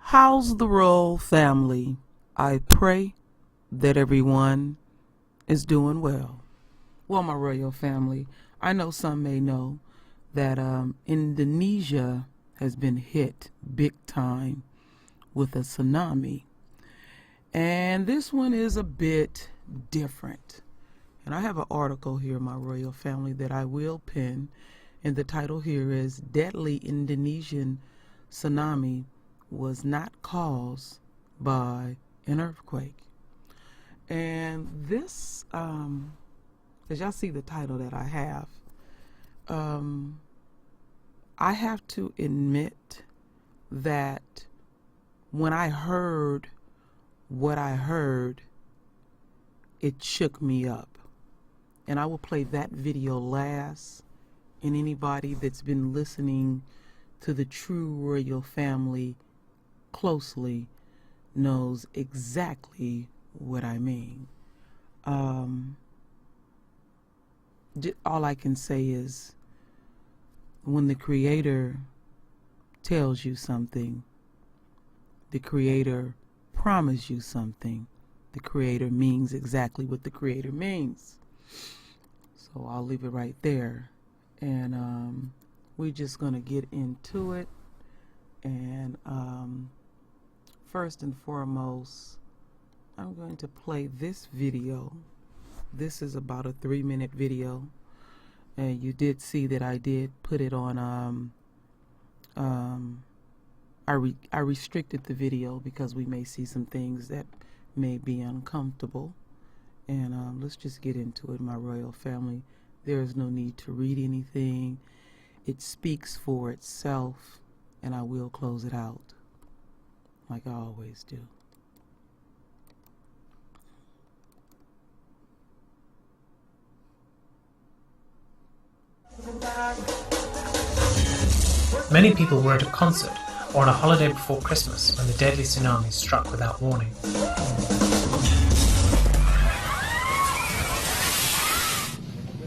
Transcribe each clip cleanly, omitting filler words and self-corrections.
How's the royal family? I pray that everyone is doing well. Well, my royal family, I know some may know that Indonesia has been hit big time with a tsunami. And this one is a bit different. And I have an article here, my royal family, that I will pin. And the title here is Deadly Indonesian Tsunami Was Not Caused by an Earthquake. And this, as y'all see the title that I have to admit that when I heard what I heard, it shook me up. And I will play that video last. And anybody that's been listening to the true royal family closely knows exactly what I mean. All I can say is when the Creator tells you something, the Creator promised you something, the Creator means exactly what the Creator means. So I'll leave it right there. And we're just going to get into it. And first and foremost, I'm going to play this video. This is about a 3-minute video. And you did see that I did put it on, I restricted the video because we may see some things that may be uncomfortable. And let's just get into it, my royal family. There is no need to read anything. It speaks for itself, and I will close it out like I always do. Many people were at a concert or on a holiday before Christmas when the deadly tsunami struck without warning.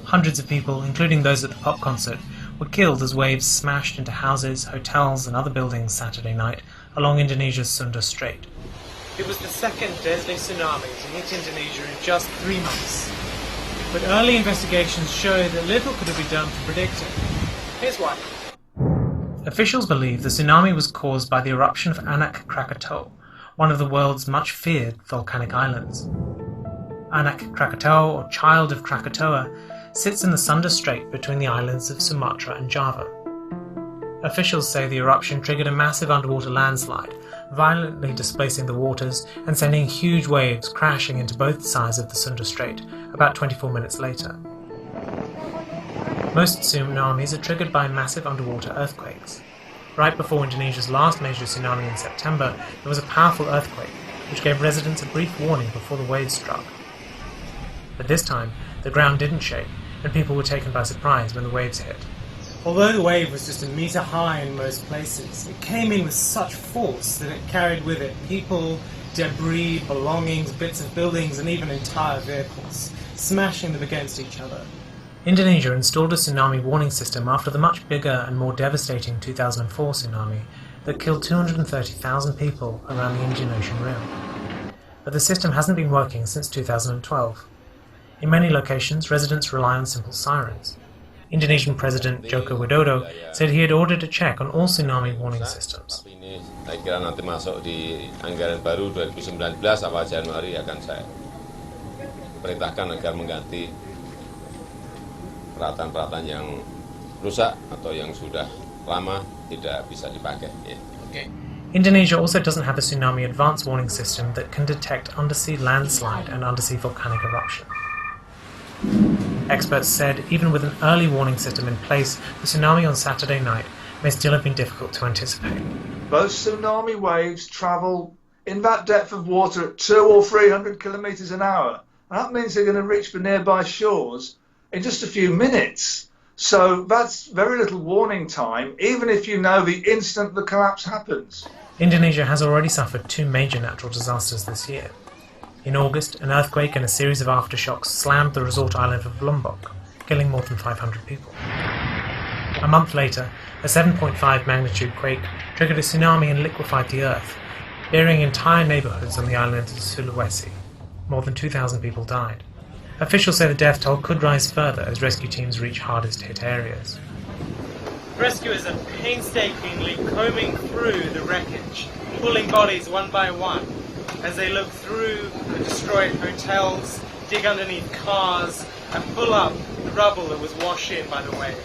Hundreds of people, including those at the pop concert, were killed as waves smashed into houses, hotels and other buildings Saturday night along Indonesia's Sunda Strait. It was the second deadly tsunami to hit Indonesia in just 3 months. But early investigations show that little could have been done to predict it. Here's why. Officials believe the tsunami was caused by the eruption of Anak Krakatoa, one of the world's much feared volcanic islands. Anak Krakatoa, or Child of Krakatoa, sits in the Sunda Strait between the islands of Sumatra and Java. Officials say the eruption triggered a massive underwater landslide, violently displacing the waters and sending huge waves crashing into both sides of the Sunda Strait about 24 minutes later. Most tsunamis are triggered by massive underwater earthquakes. Right before Indonesia's last major tsunami in September, there was a powerful earthquake, which gave residents a brief warning before the waves struck. But this time, the ground didn't shake, and people were taken by surprise when the waves hit. Although the wave was just a metre high in most places, it came in with such force that it carried with it people, debris, belongings, bits of buildings, and even entire vehicles, smashing them against each other. Indonesia installed a tsunami warning system after the much bigger and more devastating 2004 tsunami that killed 230,000 people around the Indian Ocean Rim. But the system hasn't been working since 2012. In many locations, residents rely on simple sirens. Indonesian President Joko Widodo said he had ordered a check on all tsunami warning systems. Saya kira nanti masuk di anggaran baru 2019 awal Januari akan saya perintahkan agar mengganti peralatan-peralatan yang rusak atau yang sudah lama tidak bisa dipakai. Okay. Indonesia also doesn't have a tsunami advance warning system that can detect undersea landslide and undersea volcanic eruption. Experts said even with an early warning system in place, the tsunami on Saturday night may still have been difficult to anticipate. Those tsunami waves travel in that depth of water at 200 or 300 kilometers an hour. And that means they're going to reach the nearby shores in just a few minutes. So that's very little warning time, even if you know the instant the collapse happens. Indonesia has already suffered 2 major natural disasters this year. In August, an earthquake and a series of aftershocks slammed the resort island of Lombok, killing more than 500 people. A month later, a 7.5 magnitude quake triggered a tsunami and liquefied the earth, burying entire neighbourhoods on the island of Sulawesi. More than 2,000 people died. Officials say the death toll could rise further as rescue teams reach hardest hit areas. Rescuers are painstakingly combing through the wreckage, pulling bodies one by one as they look through the destroyed hotels, dig underneath cars, and pull up the rubble that was washed in by the wave.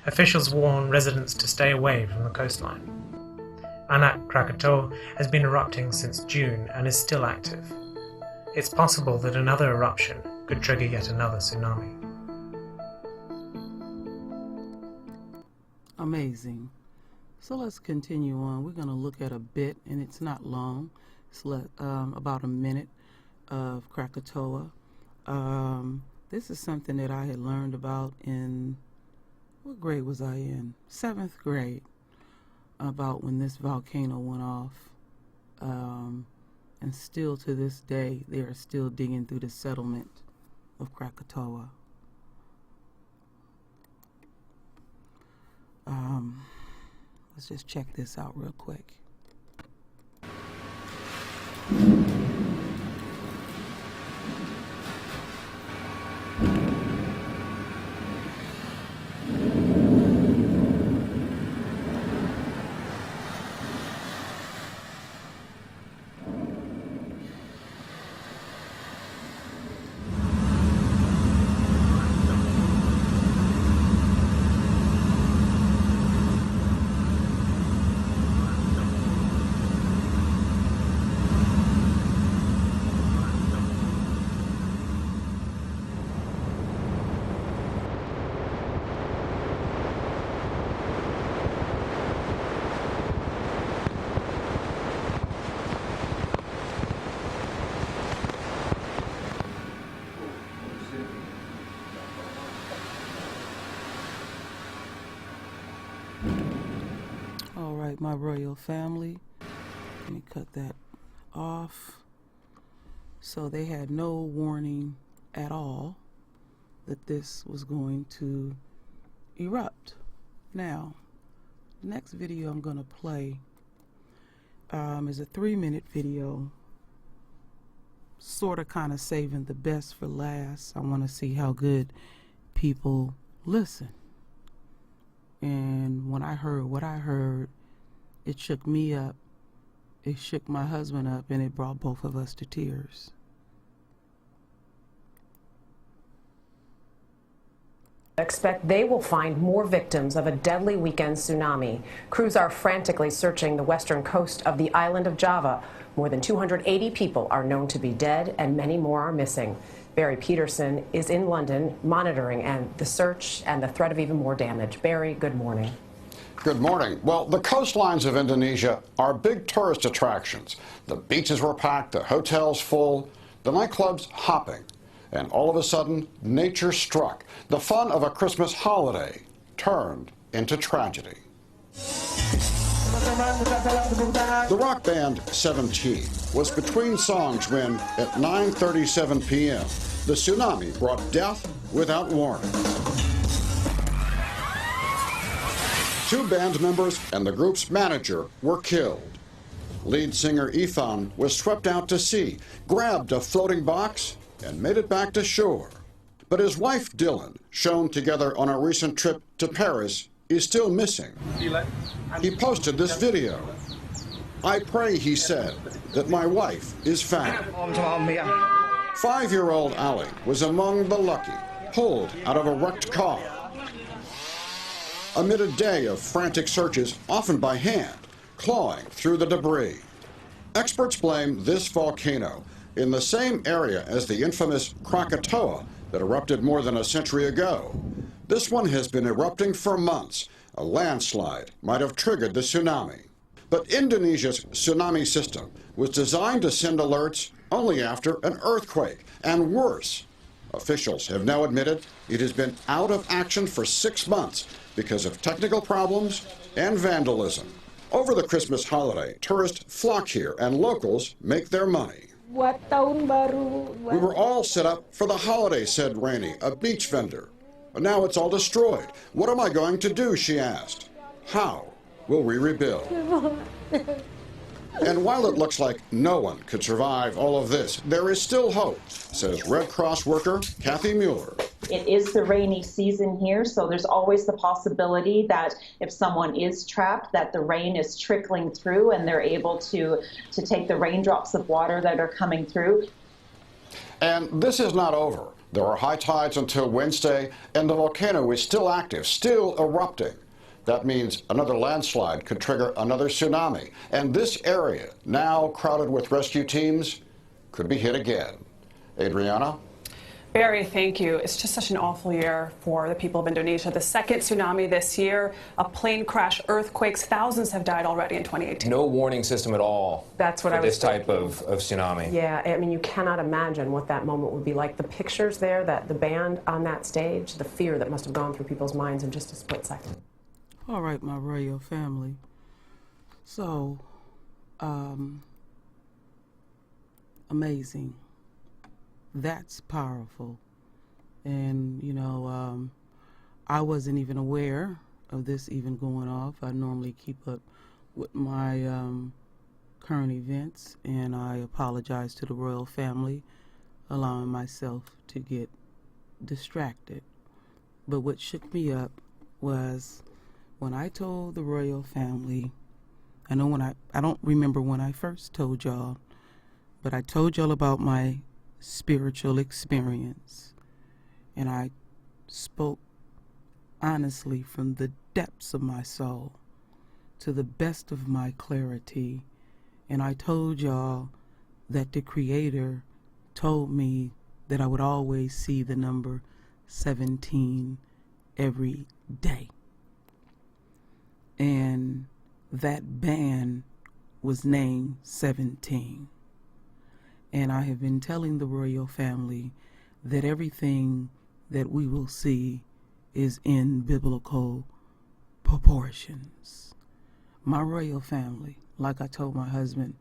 Officials warn residents to stay away from the coastline. Anak Krakatoa has been erupting since June and is still active. It's possible that another eruption could trigger yet another tsunami. Amazing. So let's continue on. We're going to look at a bit, and it's not long. It's about a minute of Krakatoa. This is something that I had learned about in, what grade was I in? 7th grade, about when this volcano went off. And still to this day, they are still digging through the settlement of Krakatoa. Let's just check this out real quick. All right, my royal family, let me cut that off. So they had no warning at all that this was going to erupt. Now, the next video I'm going to play is a 3-minute video, sort of kind of saving the best for last. I want to see how good people listen. And when I heard what I heard, it shook me up, it shook my husband up, and it brought both of us to tears. Expect they will find more victims of a deadly weekend tsunami. Crews are frantically searching the western coast of the island of Java. More than 280 people are known to be dead, and many more are missing. Barry Peterson is in London monitoring the search and the threat of even more damage. Barry, good morning. Good morning. Well, the coastlines of Indonesia are big tourist attractions. The beaches were packed, the hotels full, the nightclubs hopping. And all of a sudden, nature struck. The fun of a Christmas holiday turned into tragedy. The rock band 17 was between songs when, at 9:37 p.m., the tsunami brought death without warning. 2 band members and the group's manager were killed. Lead singer Ethan was swept out to sea, grabbed a floating box, and made it back to shore. But his wife Dylan, shown together on a recent trip to Paris, is still missing. He posted this video. "I pray," he said, "that my wife is found." 5-year-old Ali was among the lucky, pulled out of a wrecked car. Amid a day of frantic searches, often by hand, clawing through the debris. Experts blame this volcano in the same area as the infamous Krakatoa that erupted more than a century ago. This one has been erupting for months. A landslide might have triggered the tsunami. But Indonesia's tsunami system was designed to send alerts only after an earthquake, and worse. Officials have now admitted it has been out of action for 6 months because of technical problems and vandalism. Over the Christmas holiday, tourists flock here and locals make their money. "We were all set up for the holiday," said Rainey, a beach vendor. "Now it's all destroyed. What am I going to do?" she asked. "How will we rebuild?" And while it looks like no one could survive all of this, there is still hope, says Red Cross worker Kathy Mueller. It is the rainy season here, so there's always the possibility that if someone is trapped, that the rain is trickling through and they're able to take the raindrops of water that are coming through. And this is not over. There are high tides until Wednesday, and the volcano is still active, still erupting. That means another landslide could trigger another tsunami. And this area, now crowded with rescue teams, could be hit again. Adriana? Barry, thank you. It's just such an awful year for the people of Indonesia. The second tsunami this year, a plane crash, earthquakes, thousands have died already in 2018. No warning system at all. That's what for I was this type of tsunami. Yeah, I mean, you cannot imagine what that moment would be like. The pictures there, that the band on that stage, the fear that must have gone through people's minds in just a split second. All right, my royal family. So, amazing. That's powerful. And, you know, I wasn't even aware of this even going off. I normally keep up with my current events, and I apologize to the royal family, allowing myself to get distracted. But what shook me up was when I told the royal family, I know when I don't remember when I first told y'all, but I told y'all about my spiritual experience, and I spoke honestly from the depths of my soul to the best of my clarity, and I told y'all that the Creator told me that I would always see the number 17 every day. And that band was named 17. And I have been telling the royal family that everything that we will see is in biblical proportions. My royal family, like I told my husband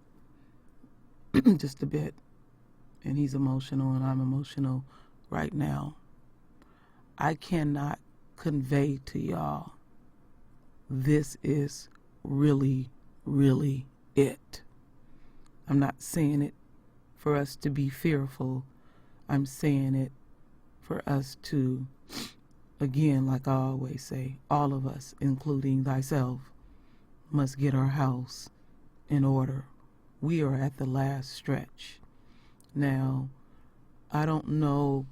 just a bit, and he's emotional and I'm emotional right now, I cannot convey to y'all, this is really, really it. I'm not saying it for us to be fearful. I'm saying it for us to, again, like I always say, all of us, including thyself, must get our house in order. We are at the last stretch. Now, I don't know,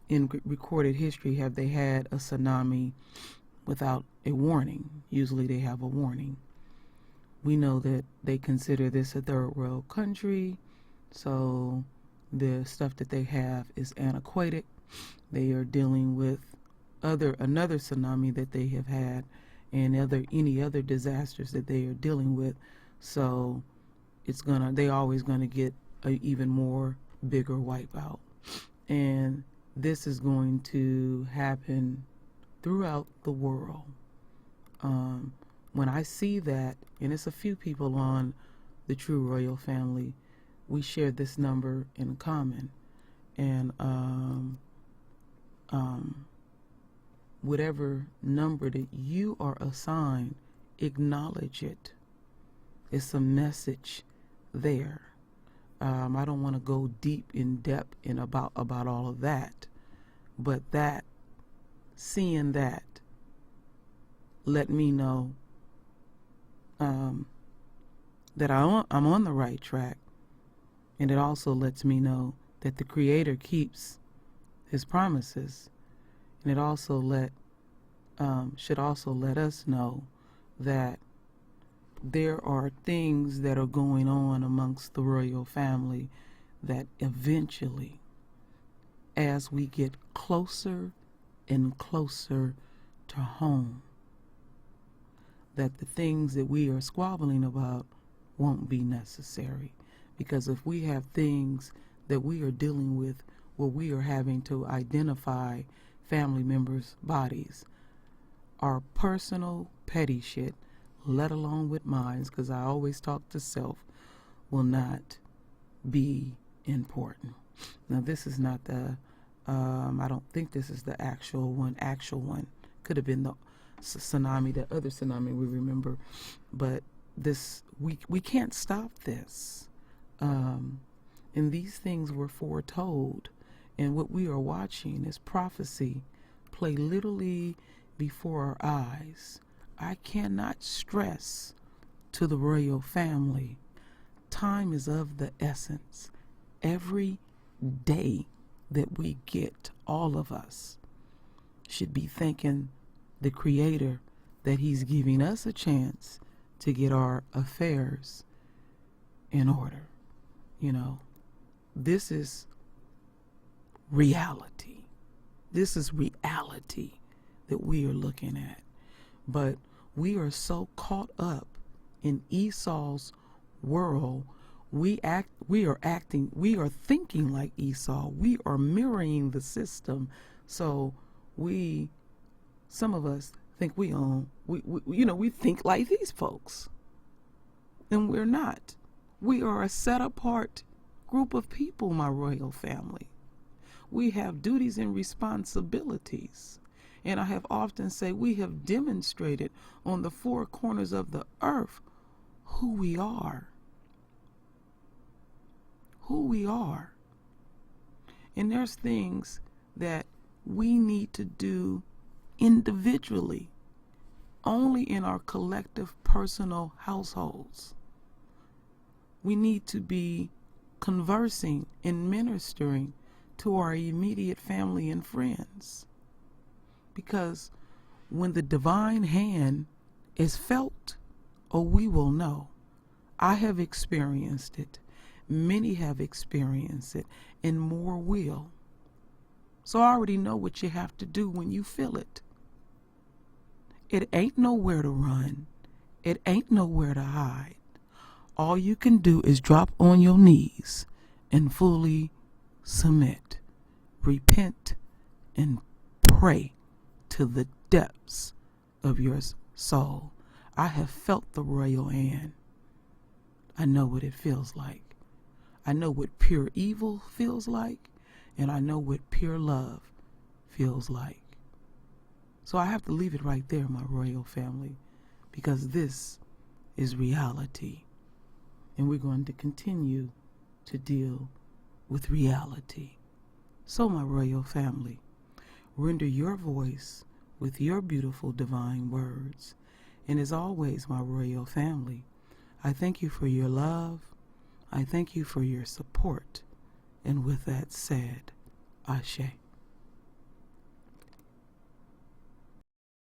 in recorded history, have they had a tsunami without a warning? Usually they have a warning. We know that they consider this a third world country, so the stuff that they have is antiquated. They are dealing with another tsunami that they have had and any other disasters that they are dealing with. So they always gonna get an even more bigger wipeout. And this is going to happen throughout the world. When I see that, and it's a few people on the True Royal family, we share this number in common. And whatever number that you are assigned, acknowledge it. It's a message there. I don't want to go deep in depth in about all of that, but seeing that let me know that I'm on the right track, and it also lets me know that the Creator keeps His promises, and it also should also let us know that there are things that are going on amongst the royal family that eventually, as we get closer and closer to home, that the things that we are squabbling about won't be necessary. Because if we have things that we are dealing with where we are having to identify family members' bodies, our personal petty shit, let alone with minds, because I always talk to self, will not be important. Now, this is not the, I don't think this is the actual one. Could have been the tsunami, the other tsunami we remember, but we can't stop this. And these things were foretold, and what we are watching is prophecy play literally before our eyes. I cannot stress to the royal family, time is of the essence. Every day that we get, all of us should be thanking the Creator that He's giving us a chance to get our affairs in order. You know, this is reality. This is reality that we are looking at. But we are so caught up in Esau's world. We are thinking like Esau. We are mirroring the system. So some of us think we think like these folks. And we're not. We are a set apart group of people, my royal family. We have duties and responsibilities. And I have often said we have demonstrated on the four corners of the earth who we are. Who we are. And there's things that we need to do individually, only in our collective personal households. We need to be conversing and ministering to our immediate family and friends. Because when the divine hand is felt, we will know. I have experienced it. Many have experienced it, and more will. So I already know what you have to do when you feel it. It ain't nowhere to run. It ain't nowhere to hide. All you can do is drop on your knees and fully submit, repent, and pray to the depths of your soul. I have felt the royal hand. I know what it feels like. I know what pure evil feels like, and I know what pure love feels like. So I have to leave it right there, my royal family, because this is reality. And we're going to continue to deal with reality. So, my royal family, render your voice with your beautiful divine words. And as always, my royal family, I thank you for your love. I thank you for your support. And with that said, Ashe.